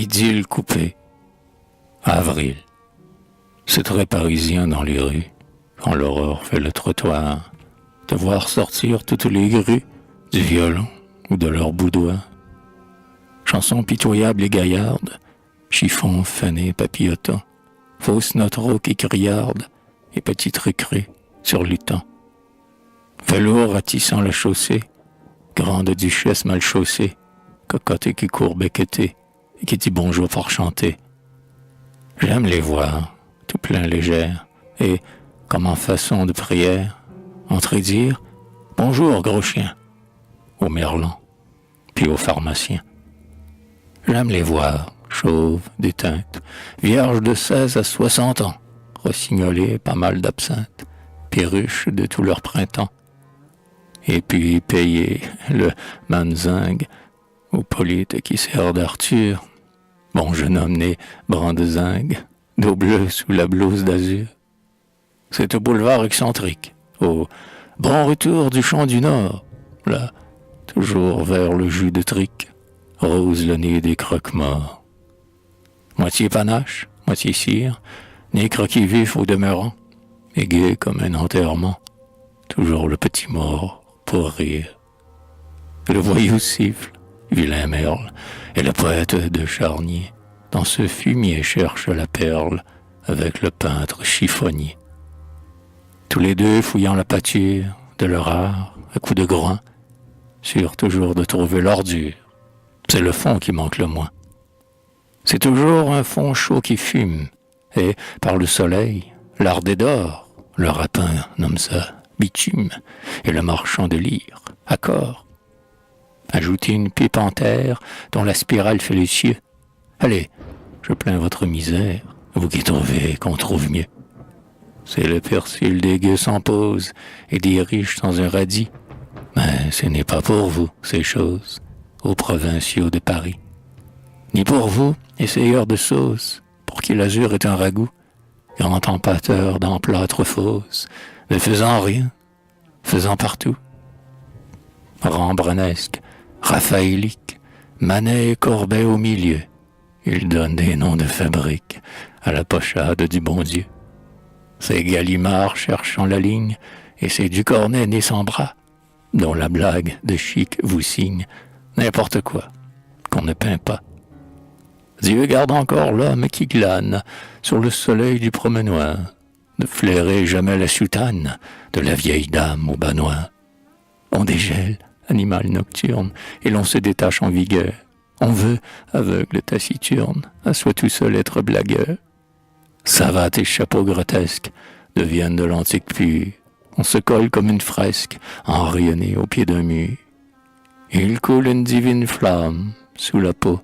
idylle coupée. Avril. C'est très parisien dans les rues, quand l'aurore fait le trottoir, de voir sortir toutes les grues du violon ou de leur boudoir. Chansons pitoyables et gaillardes, chiffons fanés papillotant, fausses notes rauques et criardes, et petites recrues sur lutant. Velours ratissant la chaussée, grande duchesse mal chaussée, cocotte qui court becquetée, et qui dit bonjour pour chanter. J'aime les voir, tout plein légère, et, comme en façon de prière, entrer dire « Bonjour, gros chien !» au merlan, puis au pharmacien. J'aime les voir, chauves, déteintes, vierges de 16 à 60 ans, rossignolées, pas mal d'absinthe, perruches de tout leur printemps. Et puis payer le manzingue au Polyte qui sert d'Arthur, bon jeune homme né brandezingue, dos bleu sous la blouse d'azur. C'est au boulevard excentrique, au bon retour du champ du Nord, là, toujours vers le jus de trique, rose le nez des croque-morts. Moitié panache, moitié cire, nez croquis vif au demeurant, et gai comme un enterrement, toujours le petit mort pour rire. Le voyou siffle, vilain merle, et le poète de charnier, dans ce fumier cherche la perle, avec le peintre chiffonnier. Tous les deux fouillant la pâture de leur art, à coups de groin, sûrs toujours de trouver l'ordure. C'est le fond qui manque le moins. C'est toujours un fond chaud qui fume, et, par le soleil, lardé d'or, le rapin nomme ça bitume, et le marchand de lyre, accord. Ajoutez une pipe en terre dont la spirale fait les cieux. Allez, je plains votre misère, vous qui trouvez qu'on trouve mieux. C'est le persil des gueux sans pause et des riches sans un radis. Mais ce n'est pas pour vous, ces choses, aux provinciaux de Paris. Ni pour vous, essayeurs de sauce, pour qui l'azur est un ragoût, grand empâteur d'emplâtre fausse, ne faisant rien, faisant partout. Rembranesque, raphaélique, Manet et Corbet au milieu, ils donnent des noms de fabrique à la pochade du bon Dieu. C'est Gallimard cherchant la ligne, et c'est Ducornet né sans bras, dont la blague de chic vous signe n'importe quoi, qu'on ne peint pas. Dieu garde encore l'homme qui glane sur le soleil du promenoir, ne flairer jamais la soutane de la vieille dame au bas noir. On dégèle, animal nocturne, et l'on se détache en vigueur. On veut, aveugle taciturne, à soi tout seul être blagueur. Savates et chapeaux grotesques deviennent de l'antique pur. On se colle comme une fresque, enrayonnée au pied d'un mur. Il coule une divine flamme sous la peau.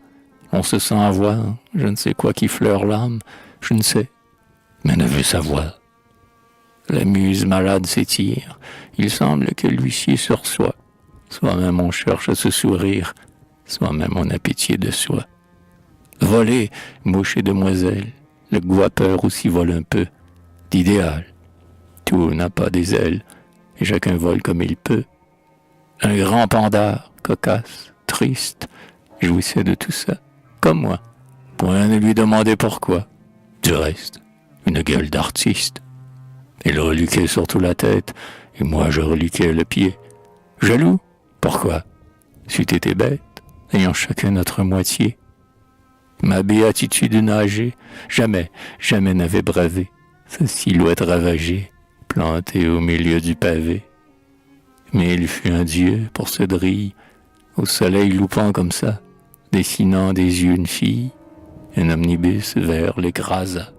On se sent avoir, je ne sais quoi qui fleure l'âme, je ne sais, mais ne veut savoir. La muse malade s'étire, il semble que l'huissier se reçoit. Soi-même on cherche à se sourire, soi-même on a pitié de soi. Voler, mouche et demoiselle, le guapeur aussi vole un peu, d'idéal. Tout n'a pas des ailes, et chacun vole comme il peut. Un grand pandard, cocasse, triste, jouissait de tout ça, comme moi. Point ne lui demandait pourquoi. Du reste, une gueule d'artiste. Il reluquait surtout la tête, et moi je reluquais le pied. Jaloux? Pourquoi? C'eût été bête, ayant chacun notre moitié. Ma béatitude nager, jamais n'avait bravé sa silhouette ravagée, plantée au milieu du pavé. Mais il fut un dieu pour ce drille, au soleil loupant comme ça, dessinant des yeux une fille, un omnibus vers l'écrasa.